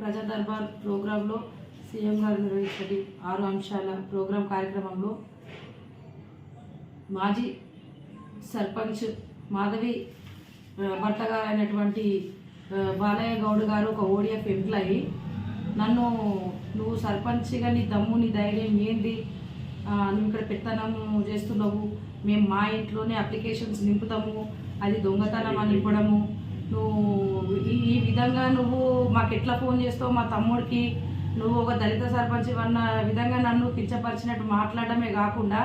ప్రజా దర్బార్ ప్రోగ్రాంలో సీఎం గారు నిర్వహించే 6 అంశాల ప్రోగ్రాం కార్యక్రమంలో మాజీ సర్పంచ్ మాధవి భర్త గారు అయినటువంటి బాలయ్య గౌడ్ గారు ఒక ఓడిఎఫ్ ఎంప్లాయీ నన్ను నువ్వు సర్పంచ్గా నీ దమ్ము నీ ధైర్యం ఏంది, నువ్వు ఇక్కడ పెత్తనము చేస్తున్నావు, మేము మా ఇంట్లోనే అప్లికేషన్స్ నింపుతాము, అది దొంగతనం అని నింపడము, నువ్వు ఈ విధంగా నువ్వు మాకు ఎట్లా ఫోన్ చేస్తావు, మా తమ్ముడికి నువ్వు ఒక దళిత సర్పంచ్ అన్న విధంగా నన్ను కించపరిచినట్టు మాట్లాడడమే కాకుండా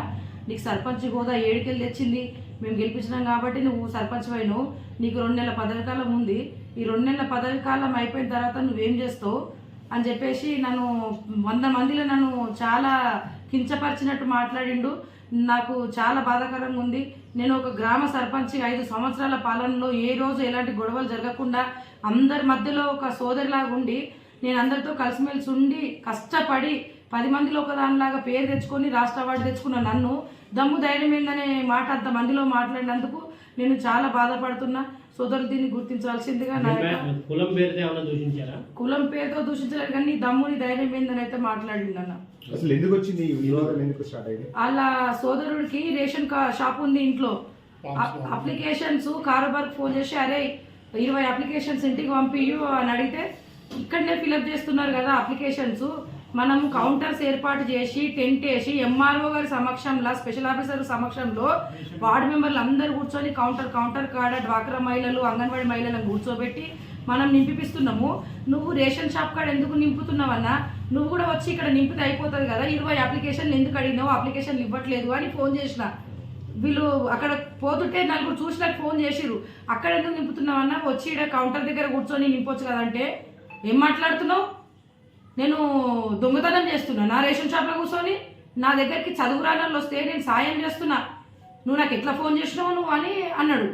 నీకు సర్పంచ్ హోదా ఏడుకెళ్ళి తెచ్చింది, మేము గెలిపించినాం కాబట్టి నువ్వు సర్పంచ్ అయినావు, నీకు 2 నెలల పదవి కాలం ఉంది, ఈ 2 నెలల పదవి కాలం అయిపోయిన తర్వాత నువ్వేం చేస్తావు అని చెప్పేసి నన్ను 100 మందిలో నన్ను చాలా కించపరిచినట్టు మాట్లాడిండు. నాకు చాలా బాధాకరంగా ఉంది. నేను ఒక గ్రామ సర్పంచ్ 5 సంవత్సరాల పాలనలో ఏ రోజు ఎలాంటి గొడవలు జరగకుండా అందరి మధ్యలో ఒక సోదరిలాగా ఉండి నేను అందరితో కలిసిమెలిసి ఉండి కష్టపడి 10 మందిలో ఒక దానిలాగా పేరు తెచ్చుకొని రాష్ట్ర అవార్డు తెచ్చుకున్న నన్ను దమ్ము ధైర్యం ఏందనే మాట అంతమందిలో మాట్లాడినందుకు నేను చాలా బాధపడుతున్నా. సోదరులు దీన్ని గుర్తించాల్సిందిగా. కులం పేరుతో దూషించలేదు కానీ దమ్ముని ధైర్యం ఏందని అయితే మాట్లాడిండు అన్న. అసలు ఎందుకు వచ్చింది ఎందుకు స్టార్ట్ అయింది? వాళ్ళ సోదరుడికి రేషన్ షాప్ ఉంది, ఇంట్లో అప్లికేషన్స్ కారోబార్కి ఫోన్ చేసి అరే 20 అప్లికేషన్స్ ఇంటికి పంపియు అని అడిగితే ఇక్కడనే ఫిలప్ చేస్తున్నారు కదా అప్లికేషన్స్, మనం కౌంటర్స్ ఏర్పాటు చేసి టెంట్ వేసి ఎంఆర్ఓ గారి సమక్షంలో స్పెషల్ ఆఫీసర్ సమక్షంలో వార్డు మెంబర్లు అందరూ కూర్చొని కౌంటర్ కాడ డ్వాక్రా మహిళలు అంగన్వాడీ మహిళలను కూర్చోబెట్టి మనం నింపిస్తున్నాము. నువ్వు రేషన్ షాప్ కాడ ఎందుకు నింపుతున్నావన్నా, నువ్వు కూడా వచ్చి ఇక్కడ నింపితే అయిపోతుంది కదా, 20 అప్లికేషన్లు ఎందుకు అడిగినావు, అప్లికేషన్లు ఇవ్వట్లేదు అని ఫోన్ చేసిన. వీళ్ళు అక్కడ పోతుంటే 4 చూసినట్టు ఫోన్ చేసిర్రు, అక్కడ ఎందుకు నింపుతున్నావన్నా, వచ్చి ఇక్కడ కౌంటర్ దగ్గర కూర్చొని నింపొచ్చు కదంటే ఏం మాట్లాడుతున్నావు, నేను దొంగతనం చేస్తున్నా నా రేషన్ షాప్లో కూర్చొని, నా దగ్గరికి చదువు రానోళ్ళు వస్తే నేను సాయం చేస్తున్నా, నువ్వు నాకు ఎట్లా ఫోన్ చేసినావు నువ్వు అని అన్నాడు.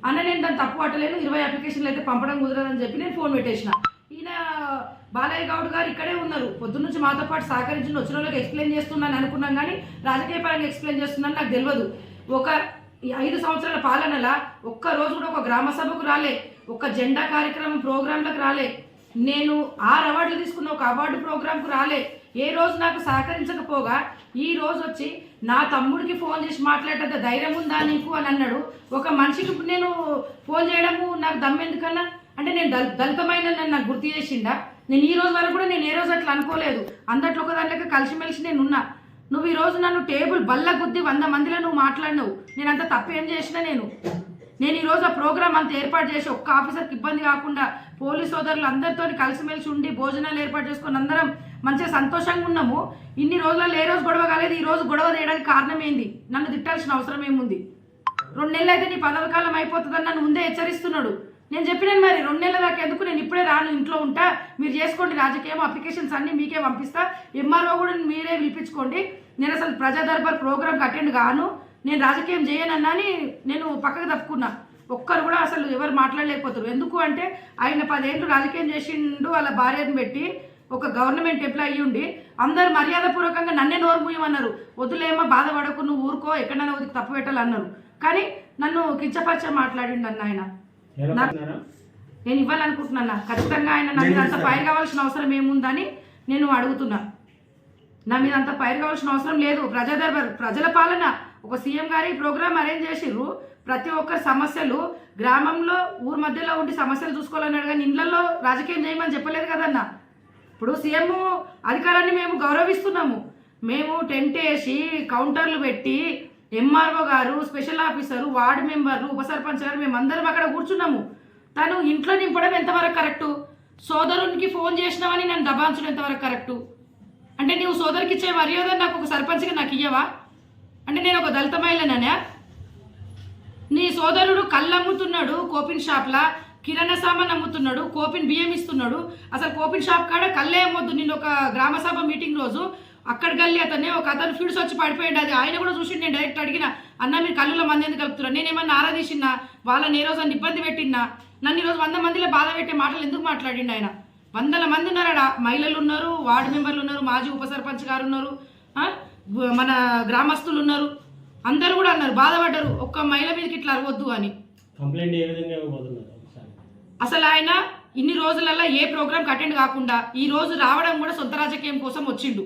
అన్న నేను దాన్ని తప్పు పట్టలేను, 20 అప్లికేషన్లు అయితే పంపడం కుదరదని చెప్పి నేను ఫోన్ పెట్టేసిన. ఈయన బాలయ్య గౌడ్ గారు ఇక్కడే ఉన్నారు, పొద్దున్నుంచి మాతో పాటు సహకరించి వచ్చిన వాళ్ళకి ఎక్స్ప్లెయిన్ చేస్తున్నాను అనుకున్నాం కానీ రాజకీయ పరంగా ఎక్స్ప్లెయిన్ చేస్తున్నాను నాకు తెలియదు. ఒక 5 సంవత్సరాల పాలనలా ఒక్క రోజు కూడా ఒక గ్రామ సభకు రాలే, ఒక జెండా కార్యక్రమం ప్రోగ్రాంలకు రాలే, నేను 6 అవార్డులు తీసుకున్న ఒక అవార్డు ప్రోగ్రాంకు రాలే, ఏ రోజు నాకు సహకరించకపోగా ఈ రోజు వచ్చి నా తమ్ముడికి ఫోన్ చేసి మాట్లాడేంత ధైర్యం ఉందా నీకు అని అన్నాడు. ఒక మనిషికి నేను ఫోన్ చేయడము నాకు దమ్మెందుకన్నా అంటే నేను దళితమైన నన్ను నాకు గుర్తు చేసిండా. నేను ఈ రోజు వరకు కూడా నేను ఏ రోజు అట్లా అనుకోలేదు, అందట్లో ఒక దాంట్లో కలిసిమెలిసి నేను ఉన్నా. నువ్వు ఈరోజు నన్ను టేబుల్ బల్ల గుద్ది 100 మందిలో నువ్వు మాట్లాడినావు, నేను అంత తప్పేం చేసినా నేను ఈరోజు ఆ ప్రోగ్రామ్ అంతా ఏర్పాటు చేసి ఒక్క ఆఫీసర్కి ఇబ్బంది కాకుండా పోలీస్ సోదరులు అందరితో కలిసిమెలిసి ఉండి భోజనాలు ఏర్పాటు చేసుకొని అందరం మంచిగా సంతోషంగా ఉన్నాము. ఇన్ని రోజులలో ఏ రోజు గొడవ కాలేదు, ఈ రోజు గొడవ చేయడానికి కారణం ఏంది, నన్ను తిట్టాల్సిన అవసరం ఏముంది. 2 నెలలు అయితే నీ పదవి కాలం అయిపోతుందని నన్ను ముందే హెచ్చరిస్తున్నాడు. నేను చెప్పినాను మరి 2 నెలల దాకా ఎందుకు, నేను ఇప్పుడే రాను, ఇంట్లో ఉంటా, మీరు చేసుకోండి రాజకీయం, అప్లికేషన్స్ అన్నీ మీకే పంపిస్తా, ఎంఆర్ఓ కూడా మీరే పిలిపించుకోండి, నేను అసలు ప్రజా దర్బార్ ప్రోగ్రామ్కి అటెండ్ కాను, నేను రాజకీయం చేయనన్నా అని నేను పక్కకు తప్పుకున్నా. ఒక్కరు కూడా అసలు ఎవరు మాట్లాడలేకపోతారు. ఎందుకు అంటే ఆయన 10 ఏళ్ళు రాజకీయం చేసిండు, వాళ్ళ భార్యను పెట్టి ఒక గవర్నమెంట్ ఎంప్లాయీ ఉండి అందరు మర్యాదపూర్వకంగా నన్నే నోరు మూయమన్నారు. వద్దులేమో బాధపడకు, నువ్వు ఊరుకో, ఎక్కడైనా వదిలి తప్పు పెట్టాలన్నారు. కానీ నన్ను కించపరిచే మాట్లాడిండు అన్న ఆయన. నేను ఇవ్వాలనుకుంటున్నా ఖచ్చితంగా, ఆయన నా మీద అంత పైరు కావాల్సిన అవసరం ఏముందని నేను అడుగుతున్నా. నా మీద అంత పైరు కావాల్సిన అవసరం లేదు. ప్రజా దర్బార్ ప్రజల పాలన, ఒక సీఎం గారి ప్రోగ్రామ్ అరేంజ్ చేసిర్రు, ప్రతి ఒక్కరి సమస్యలు గ్రామంలో ఊరి మధ్యలో ఉండి సమస్యలు చూసుకోవాలన్నాడు కానీ ఇళ్లలో రాజకీయం చేయమని చెప్పలేదు కదన్న. ఇప్పుడు సీఎం అధికారాన్ని మేము గౌరవిస్తున్నాము, మేము టెంట్ వేసి కౌంటర్లు పెట్టి ఎంఆర్ఓ గారు స్పెషల్ ఆఫీసరు వార్డు మెంబర్లు ఉప సర్పంచ్ గారు మేమందరం అక్కడ కూర్చున్నాము. తను ఇంట్లో నింపడం ఎంతవరకు కరెక్టు, సోదరునికి ఫోన్ చేసినామని నన్ను దబాంచడం ఎంతవరకు కరెక్టు, అంటే నువ్వు సోదరికి ఇచ్చే మర్యాద నాకు ఒక సర్పంచ్గా నాకు ఇయ్యవా, అంటే నేను ఒక దళిత మహిళననే. నీ సోదరుడు కళ్ళు అమ్ముతున్నాడు కోపిన్ షాప్లా, కిరాణా సామాన్ అమ్ముతున్నాడు, కోపిన్ బియ్యం ఇస్తున్నాడు, అసలు కోపిన్ షాప్ కాడ కళ్ళే అమ్మొద్దు. నేను ఒక గ్రామ సభ మీటింగ్ రోజు అక్కడ గల్లి ఒక అతను ఫీడ్స్ వచ్చి పడిపోయాడు, అది ఆయన కూడా చూసి నేను డైరెక్ట్ అడిగిన, అన్న మీరు కళ్ళులో మంది ఎందుకు కలుపుతున్నారు, నేనేమన్నా ఆరాధీసిన్నా, వాళ్ళని ఏ రోజు అని ఇబ్బంది పెట్టినా, నన్ను ఈరోజు 100 మందిలో బాధ పెట్టే మాటలు ఎందుకు మాట్లాడిండు ఆయన. 100 మంది ఉన్నారడా, మహిళలు ఉన్నారు, వార్డు మెంబర్లు ఉన్నారు, మాజీ ఉప సర్పంచ్ గారు ఉన్నారు, మన గ్రామస్తులు ఉన్నారు, అందరూ కూడా అన్నారు, బాధపడ్డారు ఒక్క మహిళ మీదకి ఇట్లా అరవద్దు అని. కంప్లైంట్ ఏ విధంగా ఇవ్వబోతున్నారు? అసలు ఆయన ఇన్ని రోజులలో ఏ ప్రోగ్రామ్కి అటెండ్ కాకుండా ఈ రోజు రావడం కూడా సొంత రాజకీయం కోసం వచ్చిండు.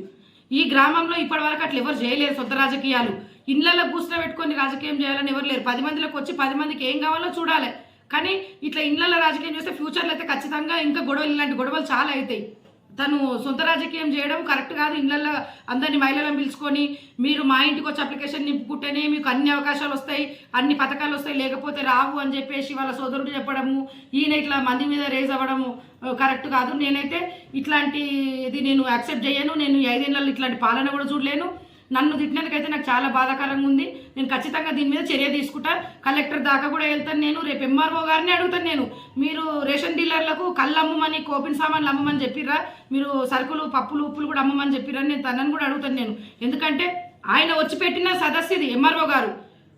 ఈ గ్రామంలో ఇప్పటివరకు అట్లా ఎవరు చేయలేరు. సొంత రాజకీయాలు ఇళ్ళలో కూర్చుని పెట్టుకొని రాజకీయం చేయాలని ఎవరు లేరు. 10 మందిలోకి వచ్చి 10 మందికి ఏం కావాలో చూడాలి. కానీ ఇట్లా ఇళ్ళలో రాజకీయం చేస్తే ఫ్యూచర్లో అయితే ఖచ్చితంగా ఇంకా గొడవలు, ఇలాంటి గొడవలు చాలా అవుతాయి. తను సొంత రాజకీయం చేయడం కరెక్ట్ కాదు. ఇళ్ళల్లో అందరినీ మహిళలను పిలుచుకొని మీరు మా ఇంటికి వచ్చి అప్లికేషన్ నింపుకుంటేనే మీకు అన్ని అవకాశాలు వస్తాయి, అన్ని పథకాలు వస్తాయి, లేకపోతే రావు అని చెప్పేసి వాళ్ళ సోదరుడు చెప్పడము, ఈయన ఇట్లా మంది మీద రేజ్ అవ్వడము కరెక్ట్ కాదు. నేనైతే ఇట్లాంటిది నేను యాక్సెప్ట్ చేయను. నేను 5 ఏళ్ళలో ఇట్లాంటి పాలన కూడా చూడలేను. నన్ను తిట్టినందుకైతే నాకు చాలా బాధాకరంగా ఉంది. నేను ఖచ్చితంగా దీని మీద చర్య తీసుకుంటా. కలెక్టర్ దాకా కూడా వెళ్తాను. నేను రేపు ఎంఆర్ఓ గారిని అడుగుతాను. నేను మీరు రేషన్ డీలర్లకు కళ్ళు అమ్మమని, కోపిన సామాన్లు అమ్మమని చెప్పిర్రా, మీరు సరుకులు పప్పులు ఉప్పులు కూడా అమ్మమని చెప్పిర్రా, నేను తనని కూడా అడుగుతాను. నేను ఎందుకంటే ఆయన వచ్చి పెట్టిన సదస్సు ఇది ఎంఆర్ఓ గారు.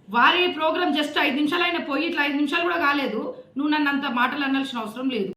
వారి ప్రోగ్రామ్ జస్ట్ 5 నిమిషాలు ఆయన పోయి ఇట్లా 5 నిమిషాలు కూడా కాలేదు. నువ్వు నన్ను అంత మాటలు అనాల్సిన అవసరం లేదు.